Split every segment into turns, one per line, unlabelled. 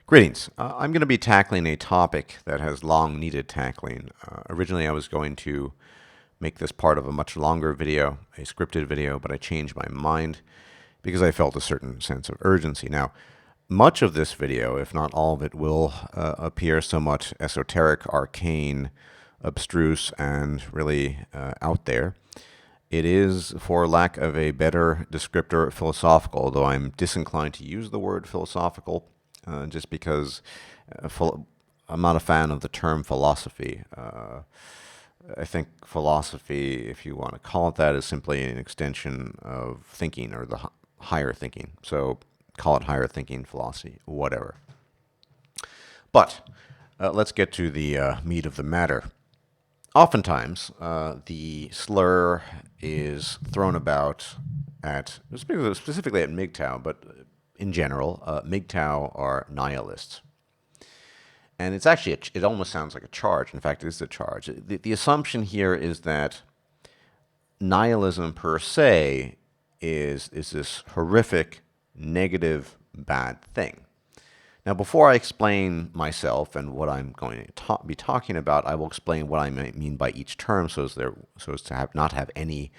Greetings. I'm going to be tackling a topic that has long needed tackling. Originally, I was going to make this part of a much longer video, a scripted video, but I changed my mind because I felt a certain sense of urgency. Now, much of this video, if not all of it, will appear somewhat esoteric, arcane, abstruse, and really out there. It is, for lack of a better descriptor, philosophical, although I'm disinclined to use the word philosophical just because I'm not a fan of the term philosophy. I think philosophy, if you want to call it that, is simply an extension of thinking or the higher thinking. So call it higher thinking, philosophy, whatever. But let's get to the meat of the matter. Oftentimes, the slur is thrown about at, specifically at MGTOW, but in general, MGTOW are nihilists. And it's actually, it almost sounds like a charge. In fact, it is a charge. The assumption here is that nihilism per se is this horrific, negative, bad thing. Now, before I explain myself and what I'm going to be talking about, I will explain what I mean by each term so as to not have any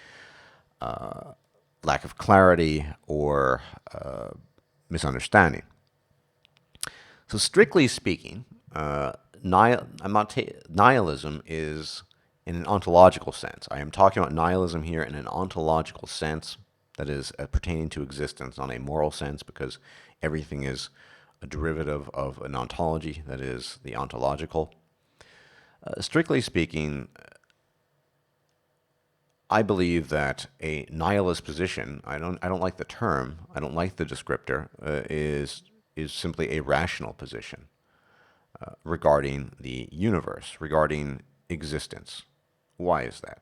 lack of clarity or misunderstanding. So strictly speaking, nihilism is in an ontological sense. I am talking about nihilism here in an ontological sense, that is pertaining to existence, not a moral sense, because everything is a derivative of an ontology, that is the ontological. Strictly speaking, I believe that a nihilist position, I don't like the term, I don't like the descriptor, is simply a rational position regarding the universe, regarding existence. Why is that?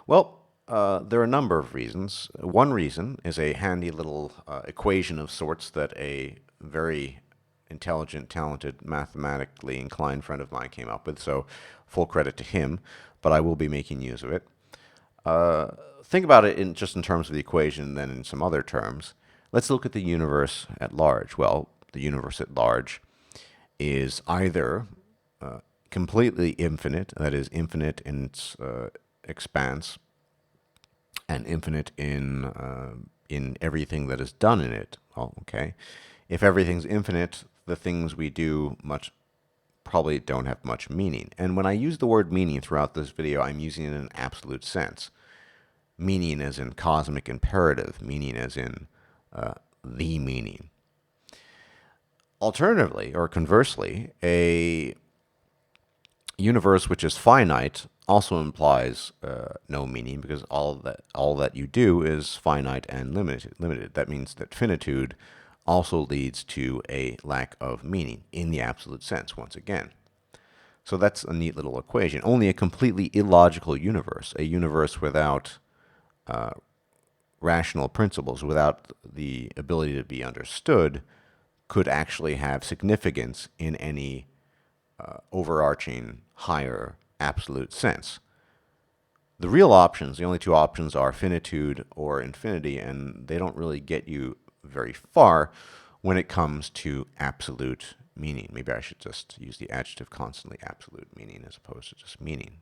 Well, there are a number of reasons. One reason is a handy little equation of sorts that a very intelligent, talented, mathematically inclined friend of mine came up with, so full credit to him, but I will be making use of it. Think about it just in terms of the equation, then in some other terms. Let's look at the universe at large. Well, the universe at large is either completely infinite, that is, infinite in its expanse, and infinite in everything that is done in it. Oh, okay. If everything's infinite, the things we do probably don't have much meaning. And when I use the word meaning throughout this video, I'm using it in an absolute sense. Meaning as in cosmic imperative, meaning as in the meaning. Alternatively, or conversely, a universe which is finite also implies no meaning, because all that you do is finite and limited. That means that finitude also leads to a lack of meaning in the absolute sense, once again. So that's a neat little equation. Only a completely illogical universe, a universe without rational principles, without the ability to be understood, could actually have significance in any overarching, higher, absolute sense. The real options, the only two options, are finitude or infinity, and they don't really get you very far when it comes to absolute meaning. Maybe I should just use the adjective constantly, absolute meaning, as opposed to just meaning.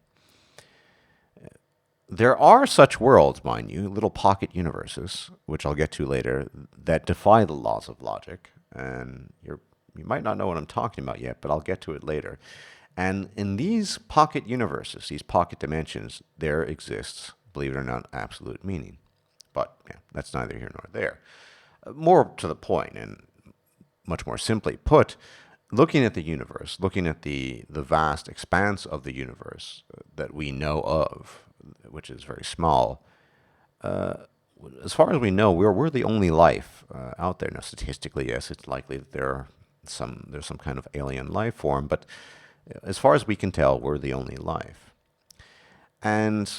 There are such worlds, mind you, little pocket universes, which I'll get to later, that defy the laws of logic, and you might not know what I'm talking about yet, but I'll get to it later. And in these pocket universes, these pocket dimensions, there exists, believe it or not, absolute meaning. But yeah, that's neither here nor there. More to the point, and much more simply put, looking at the universe, looking at the vast expanse of the universe that we know of, which is very small, as far as we know, we're the only life out there. Now, statistically, yes, it's likely that there's some kind of alien life form, but as far as we can tell, we're the only life. And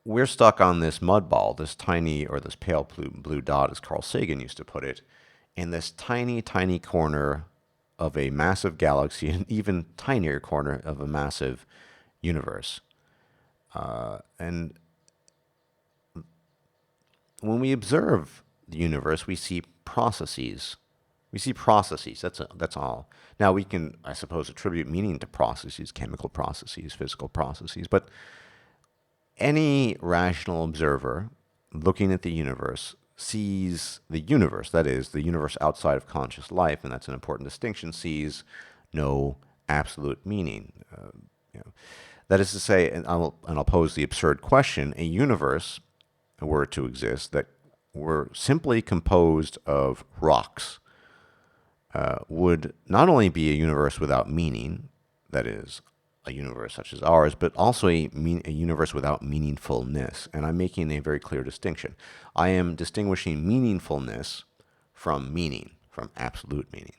we're stuck on this mud ball, this tiny, or this pale blue dot, as Carl Sagan used to put it, in this tiny, tiny corner of a massive galaxy, an even tinier corner of a massive universe. And when we observe the universe, we see processes We see processes. That's all. Now we can, I suppose, attribute meaning to processes, chemical processes, physical processes, but any rational observer looking at the universe sees the universe, that is, the universe outside of conscious life, and that's an important distinction, sees no absolute meaning. You know, that is to say, and I'll pose the absurd question, a universe were to exist that were simply composed of rocks would not only be a universe without meaning, that is, a universe such as ours, but also a universe without meaningfulness. And I'm making a very clear distinction. I am distinguishing meaningfulness from meaning, from absolute meaning.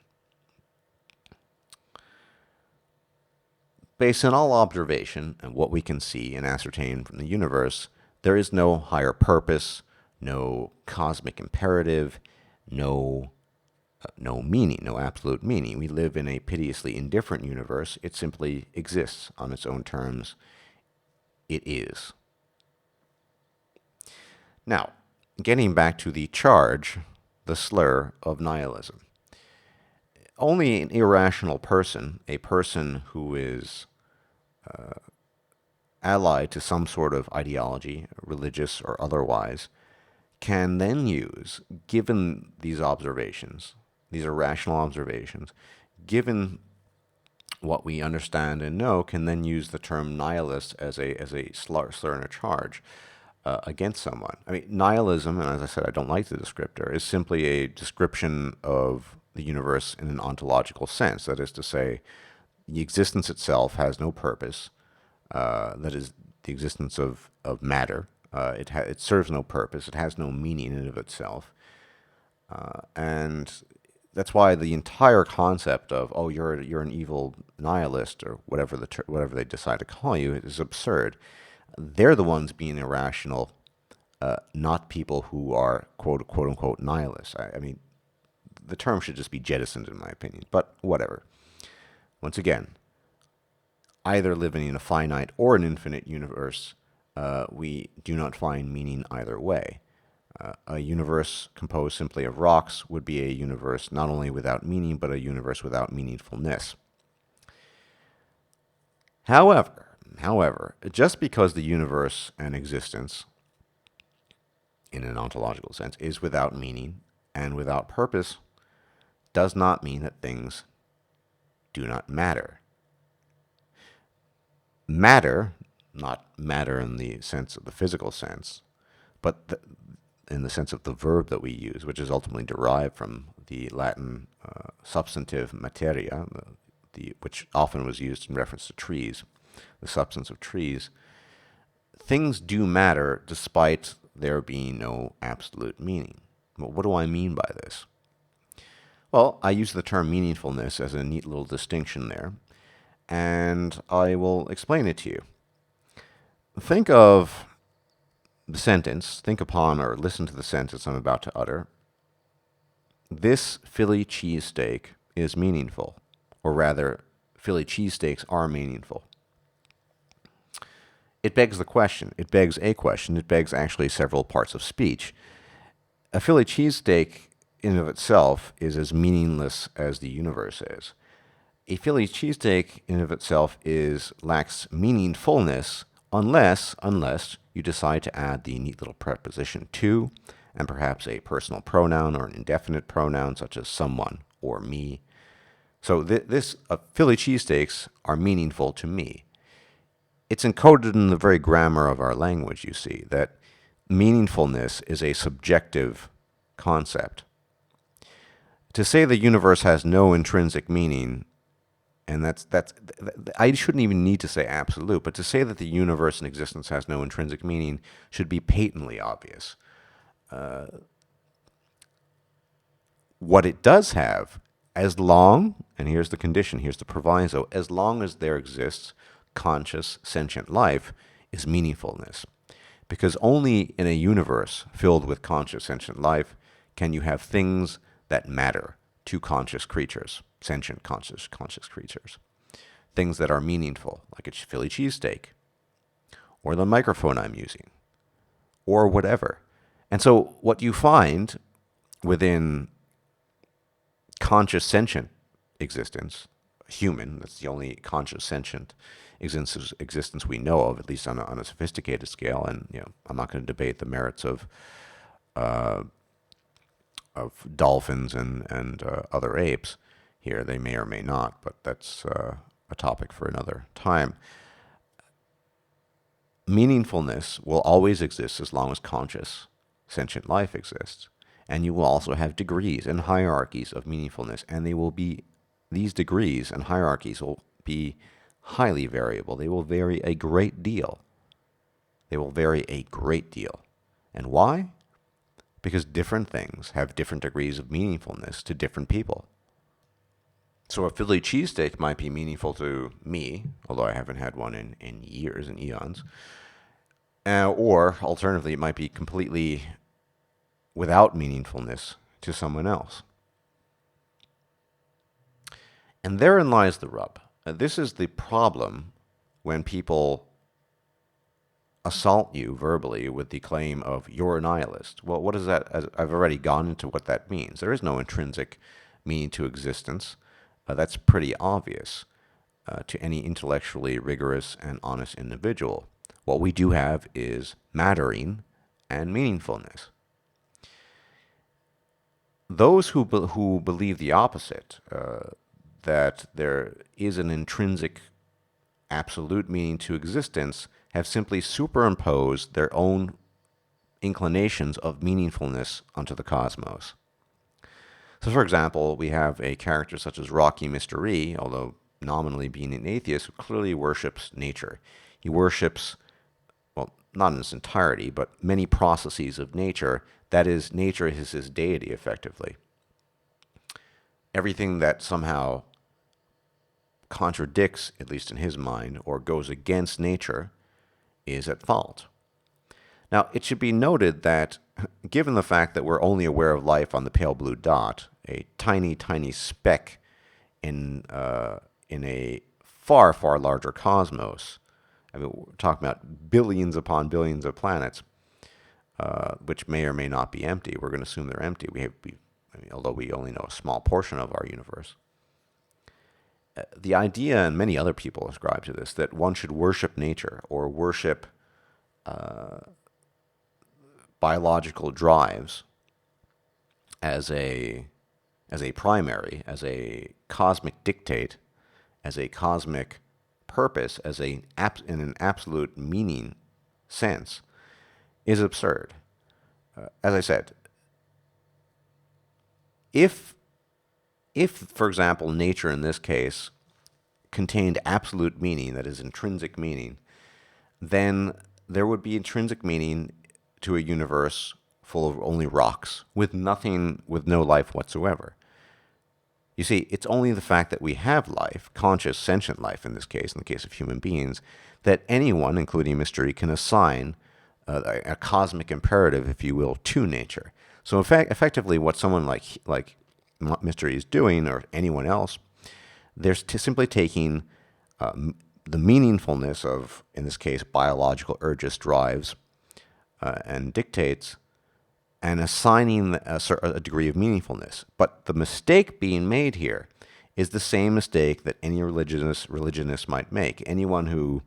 Based on all observation and what we can see and ascertain from the universe, there is no higher purpose, no cosmic imperative, no meaning, no absolute meaning. We live in a piteously indifferent universe. It simply exists on its own terms. It is. Now, getting back to the charge, the slur of nihilism. Only an irrational person, a person who is allied to some sort of ideology, religious or otherwise, can then use, given these observations, these are rational observations, given what we understand and know, can then use the term nihilist as a slur and a charge against someone. I mean, nihilism, and as I said, I don't like the descriptor, is simply a description of the universe in an ontological sense. That is to say, the existence itself has no purpose. That is, the existence of matter. It serves no purpose. It has no meaning in and of itself. And that's why the entire concept of, oh, you're an evil nihilist, or whatever whatever they decide to call you, is absurd. They're the ones being irrational, not people who are quote unquote nihilists. I mean, the term should just be jettisoned, in my opinion. But whatever. Once again, either living in a finite or an infinite universe, we do not find meaning either way. A universe composed simply of rocks would be a universe not only without meaning, but a universe without meaningfulness. However, just because the universe and existence, in an ontological sense, is without meaning and without purpose, does not mean that things do not matter. Matter, not matter in the sense of the physical sense, but in the sense of the verb that we use, which is ultimately derived from the Latin substantive materia, which often was used in reference to trees, the substance of trees. Things do matter despite there being no absolute meaning. Well, what do I mean by this? Well, I use the term meaningfulness as a neat little distinction there, and I will explain it to you. Think of the sentence, think upon or listen to the sentence I'm about to utter. This Philly cheesesteak is meaningful, or rather, Philly cheesesteaks are meaningful. It begs the question. It begs a question. It begs actually several parts of speech. A Philly cheesesteak in and of itself is as meaningless as the universe is. A Philly cheesesteak in and of itself lacks meaningfulness unless you decide to add the neat little preposition to, and perhaps a personal pronoun or an indefinite pronoun such as someone or me. So Philly cheesesteaks are meaningful to me. It's encoded in the very grammar of our language, you see, that meaningfulness is a subjective concept. To say the universe has no intrinsic meaning, and I shouldn't even need to say absolute, but to say that the universe in existence has no intrinsic meaning should be patently obvious. What it does have, as long, and here's the condition, here's the proviso, as long as there exists conscious, sentient life, is meaningfulness. Because only in a universe filled with conscious, sentient life can you have things that matter to conscious creatures, sentient, conscious creatures. Things that are meaningful, like a Philly cheesesteak, or the microphone I'm using, or whatever. And so what you find within conscious sentient existence, human, that's the only conscious sentient existence we know of, at least on a sophisticated scale. And I'm not going to debate the merits uh, of dolphins and other apes here. They may or may not, but that's a topic for another time. Meaningfulness will always exist as long as conscious sentient life exists. And you will also have degrees and hierarchies of meaningfulness, and these degrees and hierarchies will be highly variable. They will vary a great deal. They will vary a great deal. And why? Because different things have different degrees of meaningfulness to different people. So a Philly cheesesteak might be meaningful to me, although I haven't had one in years and eons. Or alternatively, it might be completely without meaningfulness to someone else. And therein lies the rub. This is the problem when people assault you verbally with the claim of you're a nihilist. Well, what is that? I've already gone into what that means. There is no intrinsic meaning to existence. That's pretty obvious to any intellectually rigorous and honest individual. What we do have is mattering and meaningfulness. Those who believe the opposite, that there is an intrinsic absolute meaning to existence, have simply superimposed their own inclinations of meaningfulness onto the cosmos. So, for example, we have a character such as Rocky Mr.E, although nominally being an atheist, who clearly worships nature. He worships, well, not in its entirety, but many processes of nature. That is, nature is his deity, effectively. Everything that somehow contradicts, at least in his mind, or goes against nature is at fault. Now, it should be noted that given the fact that we're only aware of life on the pale blue dot, a tiny, tiny speck in a far, far larger cosmos, I mean, we're talking about billions upon billions of planets, which may or may not be empty. We're going to assume they're empty. Although we only know a small portion of our universe. The idea, and many other people ascribe to this, that one should worship nature or worship biological drives as a primary, as a cosmic dictate, as a cosmic purpose, in an absolute meaning sense, is absurd. As I said, if, for example, nature in this case contained absolute meaning, that is intrinsic meaning, then there would be intrinsic meaning to a universe full of only rocks with nothing, with no life whatsoever. You see, it's only the fact that we have life, conscious, sentient life in this case, in the case of human beings, that anyone, including Mr.E, can assign a cosmic imperative, if you will, to nature. So effectively what someone like Mr.E is doing, or anyone else, they're simply taking the meaningfulness of, in this case, biological urges, drives, and dictates, and assigning a degree of meaningfulness. But the mistake being made here is the same mistake that any religionist might make. Anyone who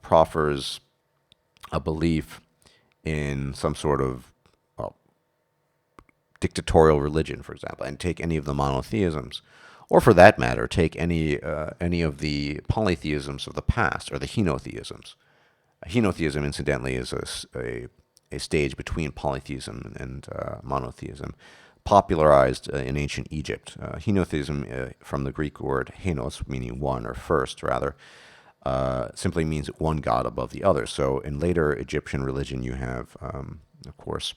proffers a belief in some sort of dictatorial religion, for example, and take any of the monotheisms, or for that matter, take any of the polytheisms of the past, or the henotheisms. Henotheism, incidentally, is a stage between polytheism and monotheism, popularized in ancient Egypt. Henotheism, from the Greek word henos, meaning one, or first, rather, simply means one god above the other. So in later Egyptian religion, you have, of course,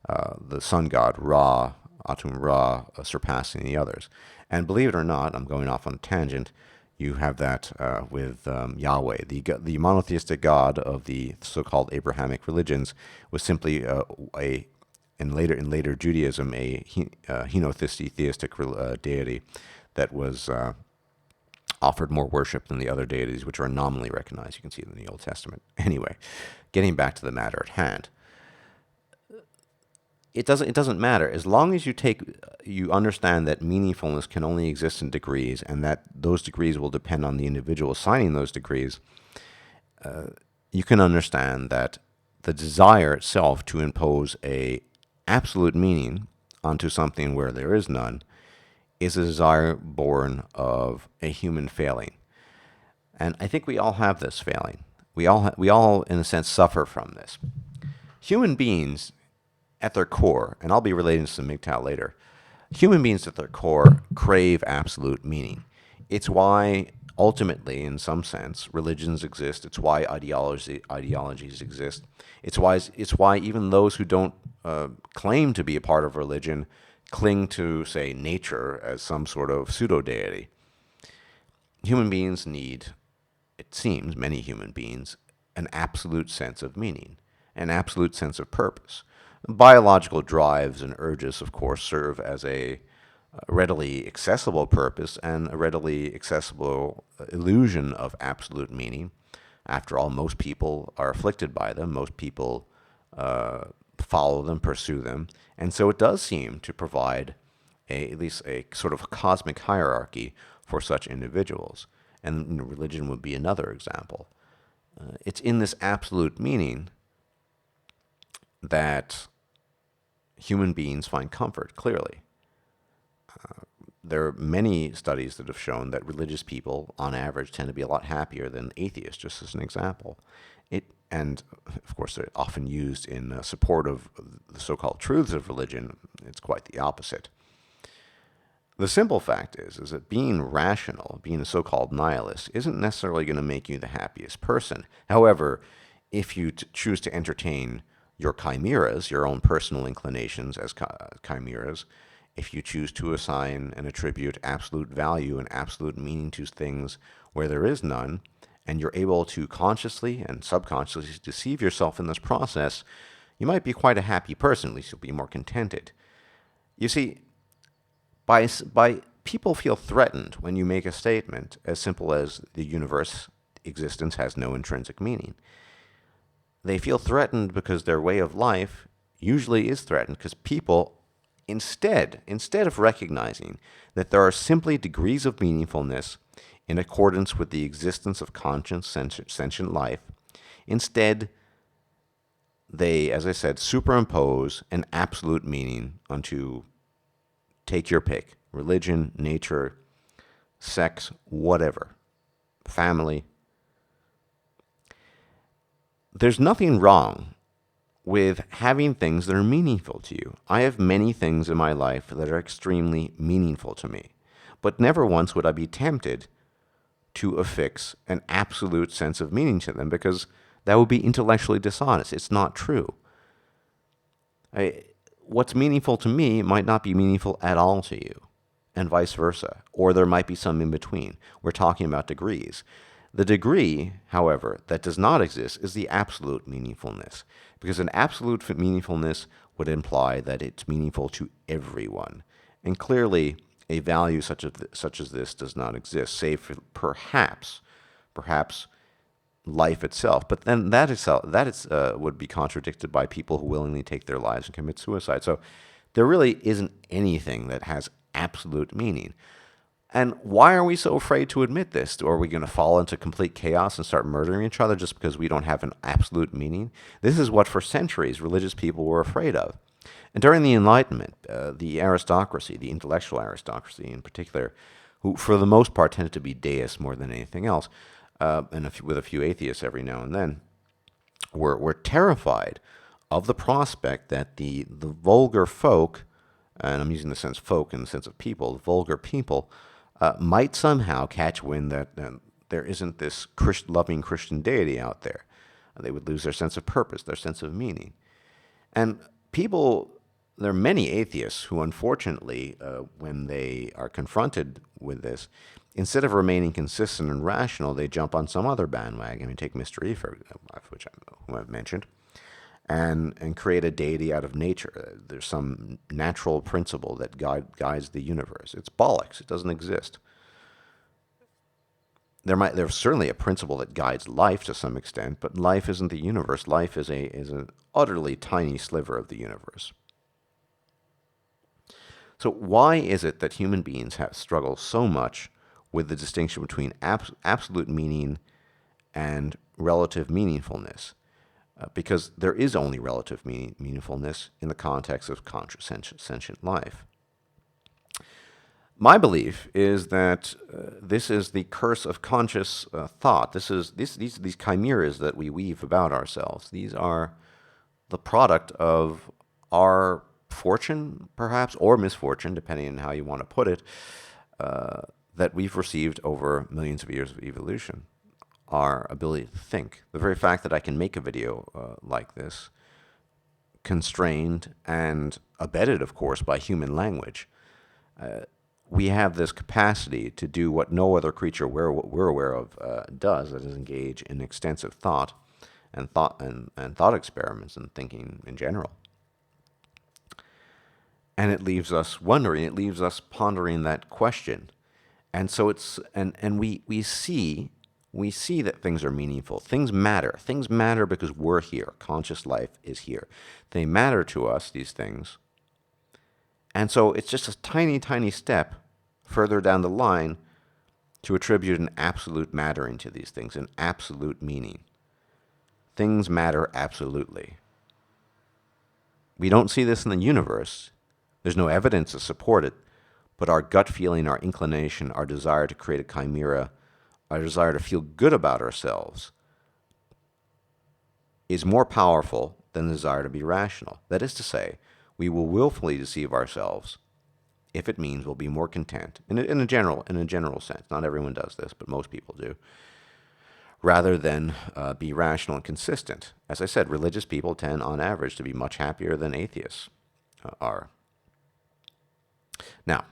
the sun god, Ra, Atum Ra, surpassing the others. And believe it or not, I'm going off on a tangent, you have that with Yahweh. The monotheistic God of the so-called Abrahamic religions was simply in later Judaism, a henotheistic deity that was offered more worship than the other deities, which are nominally recognized. You can see it in the Old Testament. Anyway, getting back to the matter at hand. it doesn't matter as long as you understand that meaningfulness can only exist in degrees, and that those degrees will depend on the individual assigning those degrees. You can understand that the desire itself to impose a absolute meaning onto something where there is none is a desire born of a human failing. And I think we all have this failing. We all in a sense suffer from this. Human beings at their core, and I'll be relating to some MGTOW later, human beings at their core crave absolute meaning. It's why ultimately, in some sense, religions exist. It's why ideologies exist. It's why even those who don't claim to be a part of religion cling to, say, nature as some sort of pseudo deity. Human beings need, it seems, many human beings, an absolute sense of meaning, an absolute sense of purpose. Biological drives and urges, of course, serve as a readily accessible purpose and a readily accessible illusion of absolute meaning. After all, most people are afflicted by them. Most people follow them, pursue them. And so it does seem to provide at least a sort of cosmic hierarchy for such individuals. And religion would be another example. It's in this absolute meaning that human beings find comfort, clearly. There are many studies that have shown that religious people, on average, tend to be a lot happier than atheists, just as an example. And, of course, they're often used in support of the so-called truths of religion. It's quite the opposite. The simple fact is that being rational, being a so-called nihilist, isn't necessarily going to make you the happiest person. However, if you choose to entertain your chimeras, your own personal inclinations as chimeras, if you choose to assign and attribute absolute value and absolute meaning to things where there is none, and you're able to consciously and subconsciously deceive yourself in this process, you might be quite a happy person. At least you'll be more contented. You see, by people feel threatened when you make a statement as simple as the universe existence has no intrinsic meaning. They feel threatened because their way of life usually is threatened, because people, instead of recognizing that there are simply degrees of meaningfulness in accordance with the existence of conscious sentient life, instead they, as I said, superimpose an absolute meaning onto, take your pick, religion, nature, sex, whatever, family. There's nothing wrong with having things that are meaningful to you. I have many things in my life that are extremely meaningful to me, but never once would I be tempted to affix an absolute sense of meaning to them, because that would be intellectually dishonest. It's not true. What's meaningful to me might not be meaningful at all to you, and vice versa, or there might be some in between. We're talking about degrees. The degree, however, that does not exist is the absolute meaningfulness, because an absolute meaningfulness would imply that it's meaningful to everyone. And clearly, a value such as this does not exist, save for perhaps life itself. But then that would be contradicted by people who willingly take their lives and commit suicide. So there really isn't anything that has absolute meaning. And why are we so afraid to admit this? Are we going to fall into complete chaos and start murdering each other just because we don't have an absolute meaning? This is what for centuries religious people were afraid of. And during the Enlightenment, the aristocracy, the intellectual aristocracy in particular, who for the most part tended to be deists more than anything else, and with a few atheists every now and then, were terrified of the prospect that the vulgar folk, and I'm using the sense folk in the sense of people, the vulgar people, might somehow catch wind that there isn't this loving Christian deity out there. They would lose their sense of purpose, their sense of meaning. And there are many atheists who, unfortunately, when they are confronted with this, instead of remaining consistent and rational, they jump on some other bandwagon. I mean, take Mr.E, whom I've mentioned, and create a deity out of nature. There's some natural principle that guides the universe. It's bollocks. It doesn't exist. There's certainly a principle that guides life to some extent, but life isn't the universe. Life is an utterly tiny sliver of the universe. So why is it that human beings have struggled so much with the distinction between absolute meaning and relative meaningfulness? Because there is only relative meaningfulness in the context of conscious sentient life. My belief is that this is the curse of conscious thought. These chimeras that we weave about ourselves. These are the product of our fortune, perhaps, or misfortune, depending on how you want to put it, that we've received over millions of years of evolution. Our ability to think. The very fact that I can make a video like this, constrained and abetted, of course, by human language, we have this capacity to do what no other creature we're aware of does, that is engage in extensive thought and thought experiments and thinking in general. And it leaves us wondering, it leaves us pondering that question. And so we see that things are meaningful. Things matter. Things matter because we're here. Conscious life is here. They matter to us, these things. And so it's just a tiny, tiny step further down the line to attribute an absolute mattering to these things, an absolute meaning. Things matter absolutely. We don't see this in the universe. There's no evidence to support it, but our gut feeling, our inclination, our desire to create a chimera, our desire to feel good about ourselves is more powerful than the desire to be rational. That is to say, we will willfully deceive ourselves if it means we'll be more content, in a general sense. Not everyone does this, but most people do, rather than be rational and consistent. As I said, religious people tend, on average, to be much happier than atheists are. Now,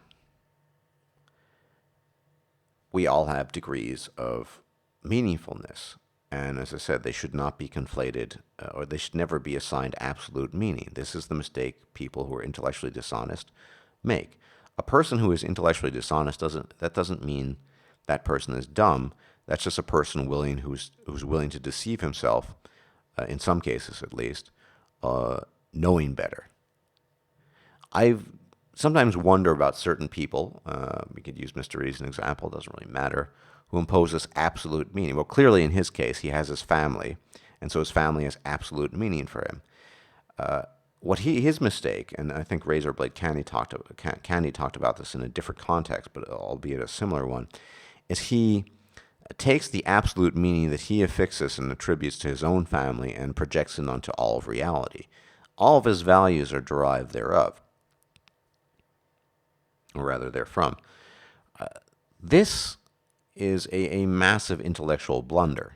we all have degrees of meaningfulness. And as I said, they should not be conflated, or they should never be assigned absolute meaning. This is the mistake people who are intellectually dishonest make. A person who is intellectually dishonest doesn't mean that person is dumb. That's just a person who's willing to deceive himself, in some cases at least, knowing better. I've sometimes wonder about certain people. We could use Mr.E as an example. It doesn't really matter. Who impose this absolute meaning. Well, clearly in his case, he has his family, and so his family has absolute meaning for him. His mistake, and I think Razorblade Candy talked about this in a different context, but albeit a similar one, is he takes the absolute meaning that he affixes and attributes to his own family and projects it onto all of reality. All of his values are derived thereof, or rather therefrom. This is a massive intellectual blunder.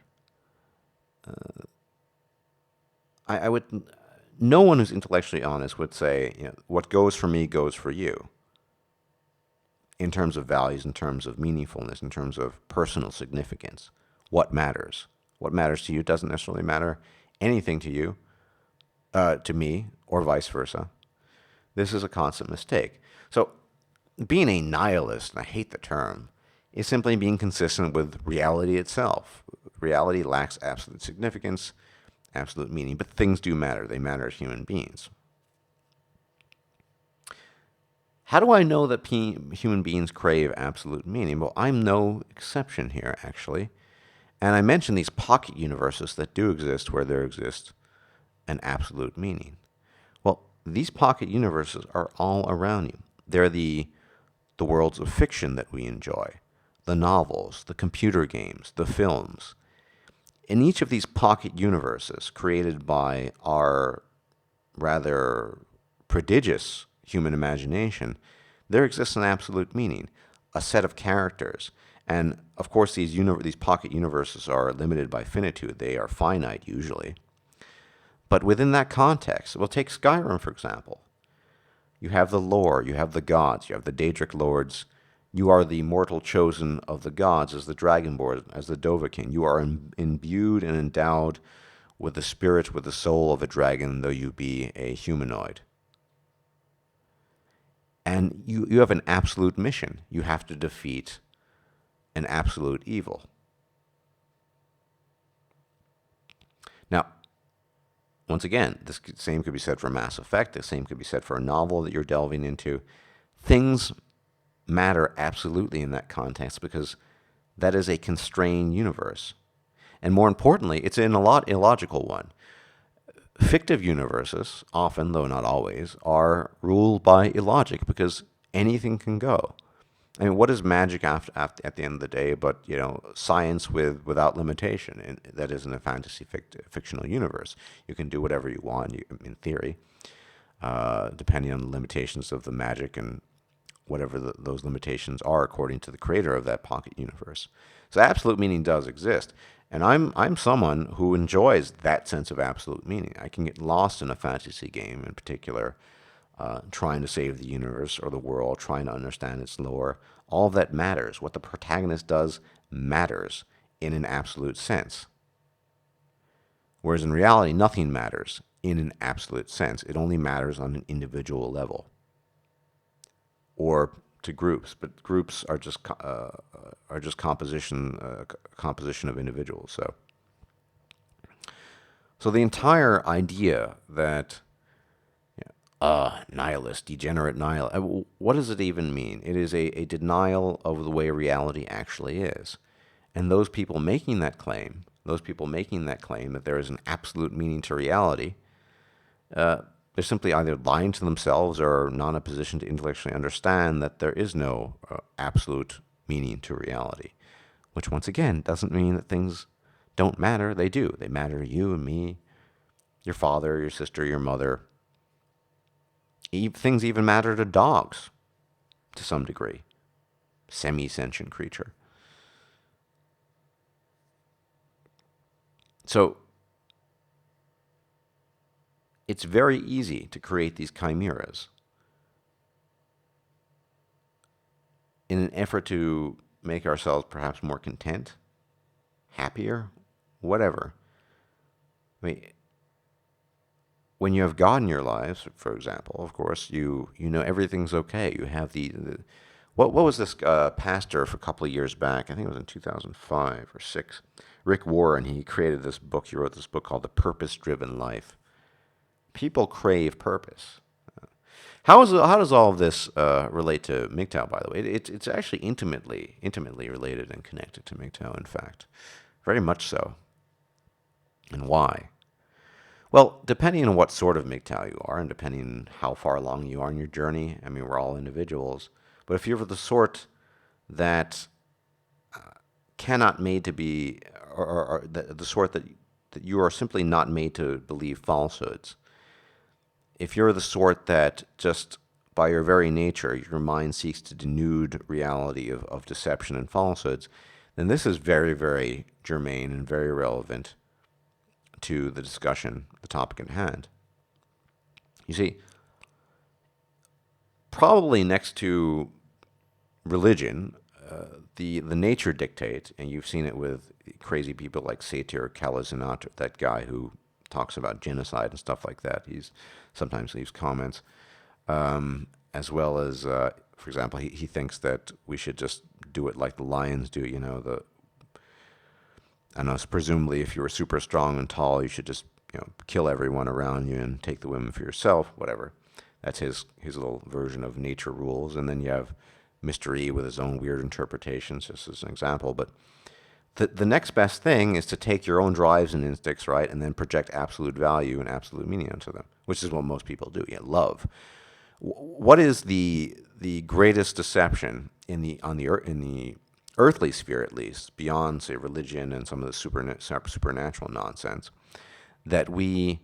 No one who's intellectually honest would say, what goes for me goes for you, in terms of values, in terms of meaningfulness, in terms of personal significance. What matters? What matters to you doesn't necessarily matter anything to you, to me, or vice versa. This is a constant mistake. So, being a nihilist, and I hate the term, is simply being consistent with reality itself. Reality lacks absolute significance, absolute meaning, but things do matter. They matter as human beings. How do I know that human beings crave absolute meaning? Well, I'm no exception here, actually. And I mentioned these pocket universes that do exist where there exists an absolute meaning. Well, these pocket universes are all around you. They're the worlds of fiction that we enjoy, the novels, the computer games, the films. In each of these pocket universes created by our rather prodigious human imagination, there exists an absolute meaning, a set of characters. And of course, these pocket universes are limited by finitude. They are finite usually. But within that context, we'll take Skyrim, for example. You have the lore, you have the gods, you have the Daedric lords. You are the mortal chosen of the gods as the Dragonborn, as the Dovahkiin. You are imbued and endowed with the spirit, with the soul of a dragon, though you be a humanoid. And you have an absolute mission. You have to defeat an absolute evil. Now, once again, this same could be said for Mass Effect. The same could be said for a novel that you're delving into. Things matter absolutely in that context because that is a constrained universe. And more importantly, it's an illogical one. Fictive universes, often, though not always, are ruled by illogic because anything can go. I mean, what is magic at the end of the day but, science without limitation? And that is in a fantasy fictional universe. You can do whatever you want, in theory, depending on the limitations of the magic and whatever those limitations are according to the creator of that pocket universe. So absolute meaning does exist. And I'm someone who enjoys that sense of absolute meaning. I can get lost in a fantasy game in particular, trying to save the universe or the world, trying to understand its lore. All of that matters. What the protagonist does matters in an absolute sense. Whereas in reality, nothing matters in an absolute sense. It only matters on an individual level or to groups, but groups are just composition of individuals. So the entire idea that nihilist, degenerate nihilist, what does it even mean? It is a denial of the way reality actually is. And those people making that claim that there is an absolute meaning to reality, they're simply either lying to themselves or not in a position to intellectually understand that there is no absolute meaning to reality. Which, once again, doesn't mean that things don't matter. They do. They matter to you and me, your father, your sister, your mother. Things even matter to dogs, to some degree. Semi-sentient creature. So it's very easy to create these chimeras in an effort to make ourselves perhaps more content, happier, whatever. I mean, when you have God in your lives, for example, of course, you know everything's okay. You have what was this pastor for a couple of years back? I think it was in 2005 or 6. Rick Warren. He created this book. He wrote this book called The Purpose-Driven Life. People crave purpose. How does all of this relate to MGTOW, by the way? It's actually intimately related and connected to MGTOW, in fact. Very much so. And why? Well, depending on what sort of MGTOW you are and depending on how far along you are in your journey, I mean, we're all individuals. But if you're the sort that cannot made to be, or the sort that you are simply not made to believe falsehoods, if you're the sort that just by your very nature, your mind seeks to denude reality of deception and falsehoods, then this is very, very germane and very relevant to the discussion, the topic at hand. You see, probably next to religion, the nature dictates, and you've seen it with crazy people like Satir Kalazinat, that guy who talks about genocide and stuff like that. He's sometimes leaves comments, as well as, for example, he thinks that we should just do it like the lions do. I know, presumably if you were super strong and tall, you should just kill everyone around you and take the women for yourself, whatever. That's his little version of nature rules. And then you have Mr.E with his own weird interpretations, just as an example. But the next best thing is to take your own drives and instincts, right, and then project absolute value and absolute meaning onto them, which is what most people do. Love. What is the greatest deception in the earthly sphere, at least, beyond, say, religion and some of the supernatural nonsense that we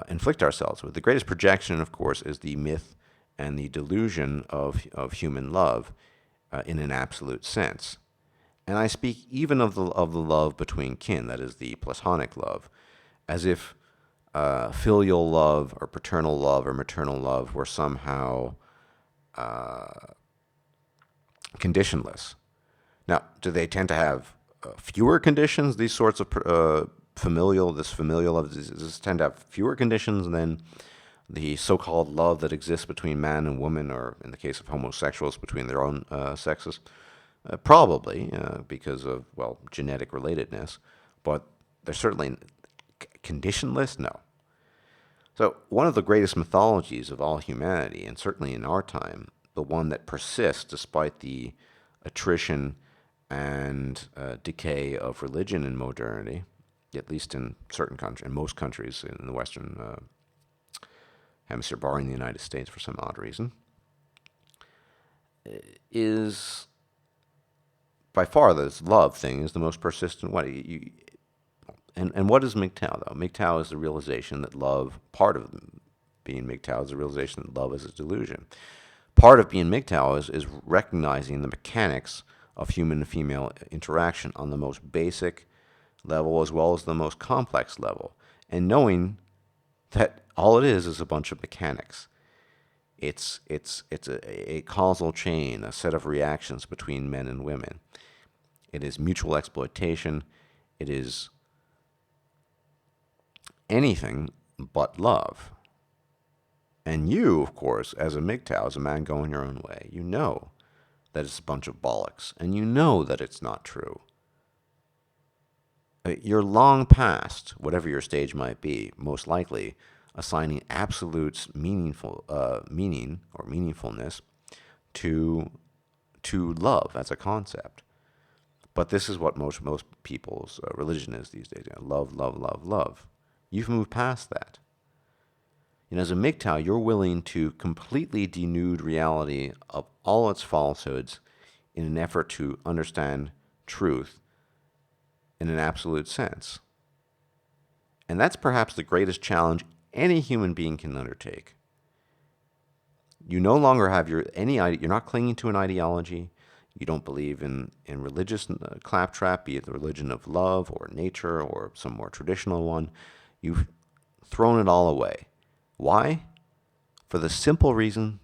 inflict ourselves with? The greatest projection, of course, is the myth and the delusion of human love in an absolute sense. And I speak even of the love between kin, that is the platonic love, as if filial love or paternal love or maternal love were somehow conditionless. Now, do they tend to have fewer conditions? These sorts of familial love, does this tend to have fewer conditions than the so-called love that exists between man and woman, or in the case of homosexuals, between their own sexes? Probably, because of, genetic relatedness, but they're certainly conditionless? No. So one of the greatest mythologies of all humanity, and certainly in our time, the one that persists despite the attrition and decay of religion in modernity, at least in certain countries, in most countries in the Western hemisphere, barring the United States for some odd reason, is by far this love thing is the most persistent way. And what is MGTOW, though? MGTOW is the realization that love, part of being MGTOW is the realization that love is a delusion. Part of being MGTOW is recognizing the mechanics of human and female interaction on the most basic level as well as the most complex level, and knowing that all it is a bunch of mechanics. It's a causal chain, a set of reactions between men and women. It is mutual exploitation. It is anything but love. And you, of course, as a MGTOW, as a man going your own way, you know that it's a bunch of bollocks, and you know that it's not true. You're long past, whatever your stage might be, most likely assigning absolute meaning or meaningfulness to love as a concept. But this is what most people's religion is these days. Love, love, love, love. You've moved past that. And as a MGTOW, you're willing to completely denude reality of all its falsehoods in an effort to understand truth in an absolute sense. And that's perhaps the greatest challenge any human being can undertake. You no longer have you're not clinging to an ideology. You don't believe in religious claptrap, be it the religion of love or nature or some more traditional one. You've thrown it all away. Why? For the simple reason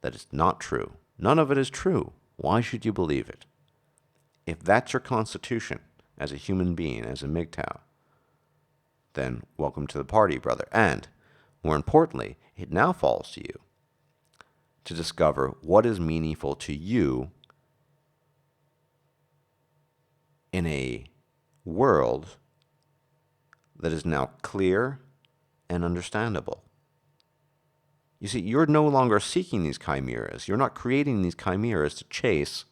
that it's not true. None of it is true. Why should you believe it? If that's your constitution as a human being, as a MGTOW, then welcome to the party, brother. And more importantly, it now falls to you to discover what is meaningful to you in a world that is now clear and understandable. You see, you're no longer seeking these chimeras. You're not creating these chimeras to chase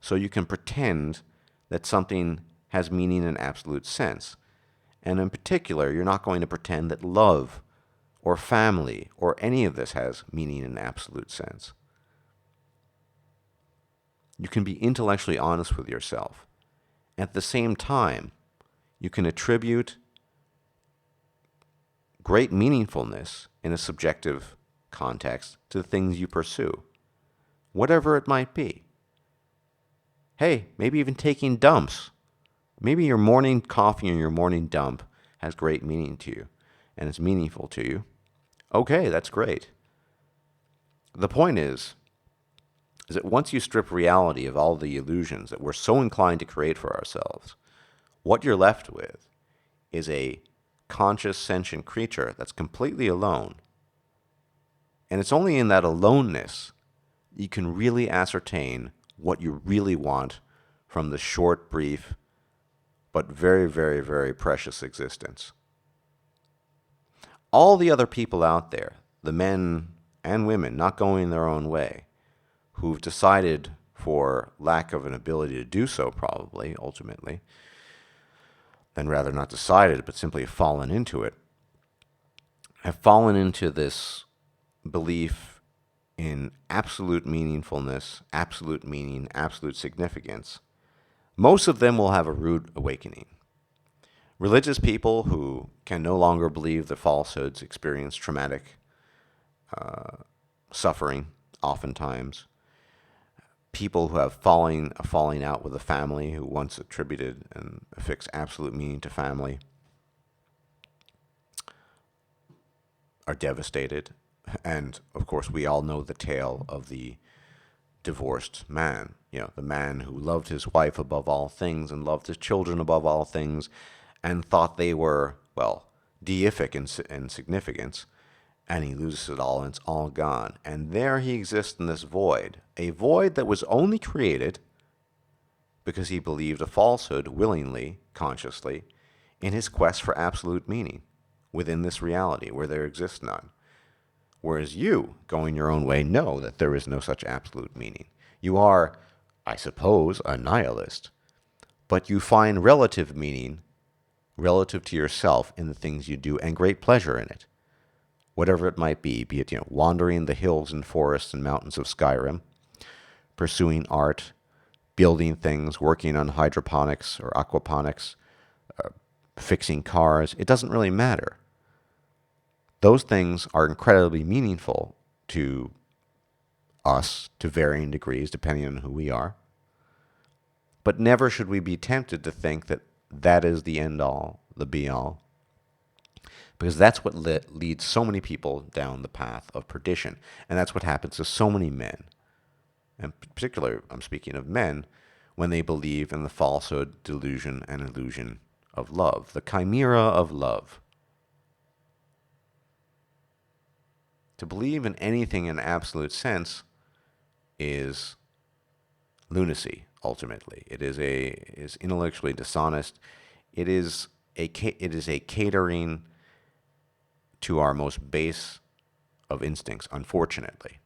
so you can pretend that something has meaning in absolute sense. And in particular, you're not going to pretend that love or family or any of this has meaning in absolute sense. You can be intellectually honest with yourself. At the same time, you can attribute great meaningfulness in a subjective context to the things you pursue, whatever it might be. Hey, maybe even taking dumps. Maybe your morning coffee and your morning dump has great meaning to you, and it's meaningful to you. Okay, that's great. The point is that once you strip reality of all the illusions that we're so inclined to create for ourselves, what you're left with is a conscious, sentient creature that's completely alone. And it's only in that aloneness you can really ascertain what you really want from the short, brief, but very, very, very precious existence. All the other people out there, the men and women not going their own way, who've decided, for lack of an ability to do so probably, ultimately, then rather not decided, but simply have fallen into it, have fallen into this belief in absolute meaningfulness, absolute meaning, absolute significance. Most of them will have a rude awakening. Religious people who can no longer believe the falsehoods experience traumatic suffering, oftentimes. People who have falling out with a family who once attributed and affixed absolute meaning to family are devastated. And, of course, we all know the tale of the divorced man. You know, the man who loved his wife above all things and loved his children above all things and thought they were, well, deific in significance, and he loses it all and it's all gone. And there he exists in this void, a void that was only created because he believed a falsehood willingly, consciously, in his quest for absolute meaning within this reality where there exists none, Whereas you, going your own way, know that there is no such absolute meaning. You are, I suppose, a nihilist, but you find relative meaning relative to yourself in the things you do and great pleasure in it. Whatever it might be it, wandering the hills and forests and mountains of Skyrim, pursuing art, building things, working on hydroponics or aquaponics, fixing cars. It doesn't really matter. Those things are incredibly meaningful to us to varying degrees, depending on who we are. But never should we be tempted to think that that is the end all, the be all, because that's what leads so many people down the path of perdition. And that's what happens to so many men. And particularly, I'm speaking of men, when they believe in the falsehood, delusion, and illusion of love, the chimera of love. To believe in anything in absolute sense is lunacy, ultimately. It is intellectually dishonest. It is a catering to our most base of instincts, unfortunately.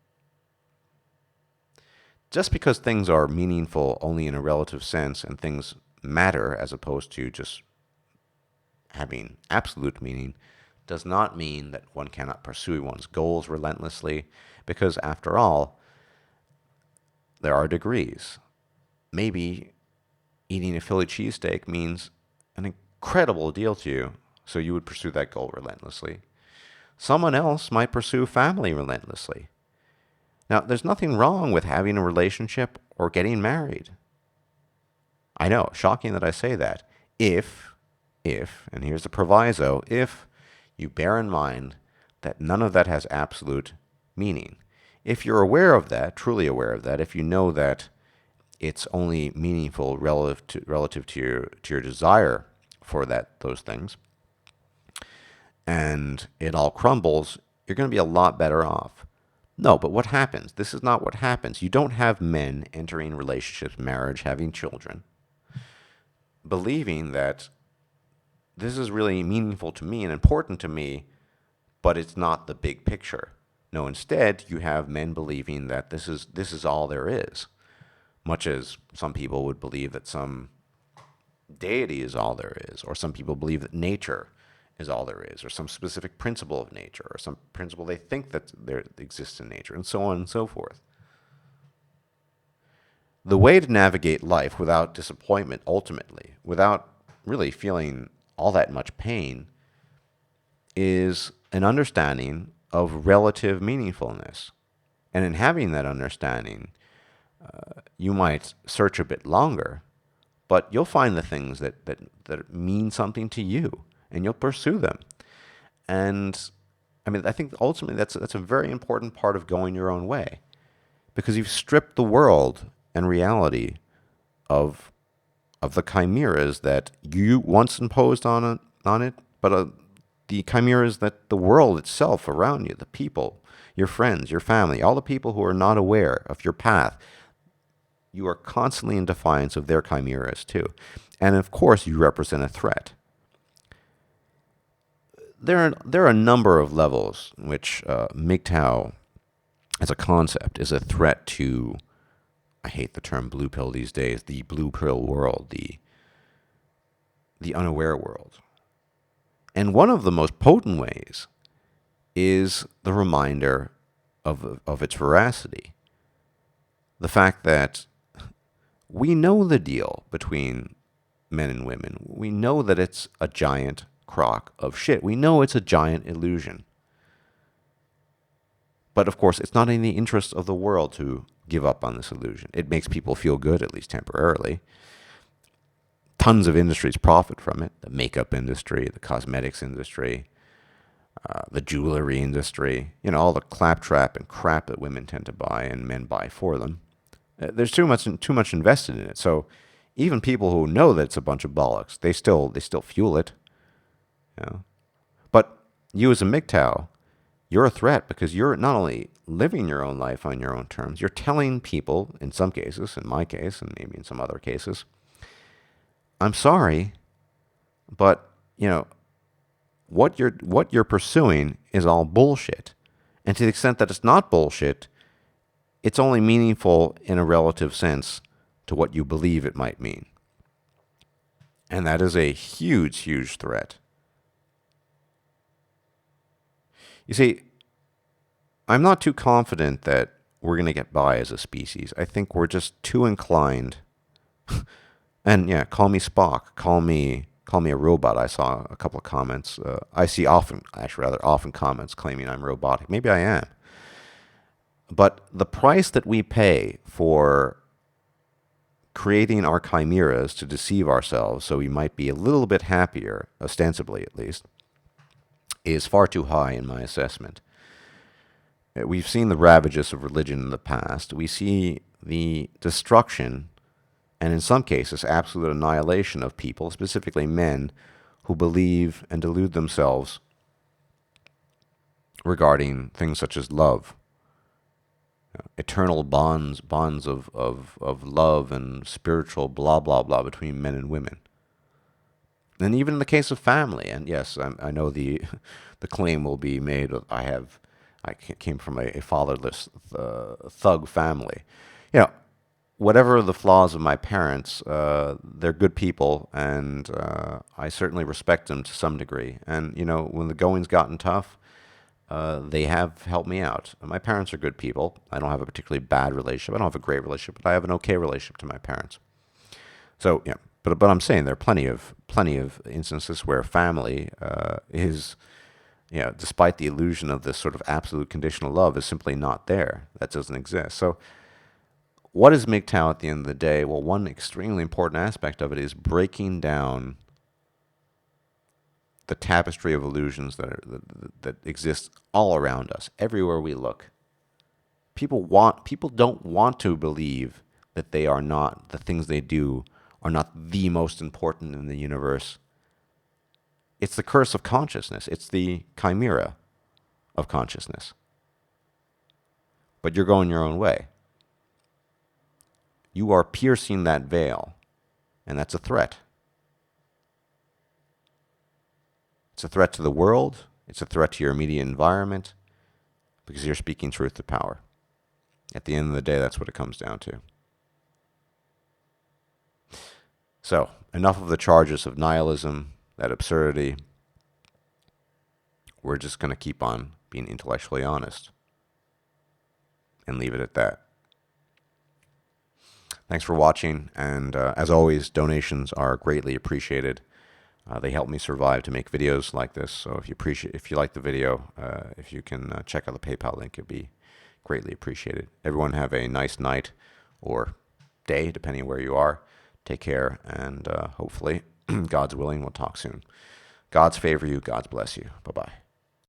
Just because things are meaningful only in a relative sense and things matter as opposed to just having absolute meaning does not mean that one cannot pursue one's goals relentlessly, because after all, there are degrees. Maybe eating a Philly cheesesteak means an incredible deal to you, so you would pursue that goal relentlessly. Someone else might pursue family relentlessly. Now, there's nothing wrong with having a relationship or getting married. I know, shocking that I say that. If, and here's the proviso, if you bear in mind that none of that has absolute meaning. If you're aware of that, truly aware of that, if you know that it's only meaningful relative to your desire for those things, and it all crumbles, you're going to be a lot better off. No, but what happens? This is not what happens. You don't have men entering relationships, marriage, having children, believing that this is really meaningful to me and important to me, but it's not the big picture. No, instead, you have men believing that this is all there is, much as some people would believe that some deity is all there is, or some people believe that nature is all there is, or some specific principle of nature, or some principle they think that there exists in nature, and so on and so forth. The way to navigate life without disappointment, ultimately, without really feeling all that much pain, is an understanding of relative meaningfulness. And in having that understanding, you might search a bit longer, but you'll find the things that mean something to you, and you'll pursue them. And I mean, I think ultimately that's a very important part of going your own way, because you've stripped the world and reality of the chimeras that you once imposed on it, but the chimeras that the world itself around you, the people, your friends, your family, all the people who are not aware of your path, you are constantly in defiance of their chimeras too. And of course, you represent a threat. There are a number of levels in which MGTOW as a concept is a threat to, I hate the term blue pill these days, the blue pill world, the unaware world. And one of the most potent ways is the reminder of its veracity. The fact that we know the deal between men and women. We know that it's a giant crock of shit. We know it's a giant illusion. But of course, it's not in the interest of the world to give up on this illusion. It makes people feel good, at least temporarily. Tons of industries profit from it. The makeup industry, the cosmetics industry, the jewelry industry, all the claptrap and crap that women tend to buy and men buy for them. There's too much invested in it. So even people who know that it's a bunch of bollocks, they still fuel it. But you as a MGTOW, you're a threat, because you're not only living your own life on your own terms, you're telling people, in some cases, in my case, and maybe in some other cases, I'm sorry, but what you're pursuing is all bullshit, And to the extent that it's not bullshit, it's only meaningful in a relative sense to what you believe it might mean. And that is a huge, huge threat. You see, I'm not too confident that we're going to get by as a species. I think we're just too inclined. And yeah, call me Spock, call me a robot. I saw a couple of comments. I see often, actually rather often, comments claiming I'm robotic. Maybe I am. But the price that we pay for creating our chimeras to deceive ourselves so we might be a little bit happier, ostensibly at least, is far too high in my assessment. We've seen the ravages of religion in the past. We see the destruction and in some cases absolute annihilation of people, specifically men, who believe and delude themselves regarding things such as love. Eternal bonds of love and spiritual blah, blah, blah between men and women. And even in the case of family, and yes, I know the claim will be made, I came from a fatherless thug family. Whatever the flaws of my parents, they're good people, and I certainly respect them to some degree. And, when the going's gotten tough, they have helped me out. My parents are good people. I don't have a particularly bad relationship. I don't have a great relationship, but I have an okay relationship to my parents. So, yeah, but I'm saying there are plenty of instances where family is, despite the illusion of this sort of absolute conditional love, is simply not there. That doesn't exist. So what is MGTOW at the end of the day? Well, one extremely important aspect of it is breaking down the tapestry of illusions that exist all around us, everywhere we look. People don't want to believe that they are not, the things they do are not the most important in the universe. It's the curse of consciousness. It's the chimera of consciousness. But you're going your own way. You are piercing that veil, and that's a threat. It's a threat to the world. It's a threat to your immediate environment, because you're speaking truth to power. At the end of the day, that's what it comes down to. So, enough of the charges of nihilism, that absurdity. We're just going to keep on being intellectually honest and leave it at that. Thanks for watching, and as always, donations are greatly appreciated. They help me survive to make videos like this. So if you like the video, if you can check out the PayPal link, it'd be greatly appreciated. Everyone have a nice night or day, depending on where you are. Take care, and hopefully, God's willing, we'll talk soon. God's favor you. God's bless you. Bye-bye.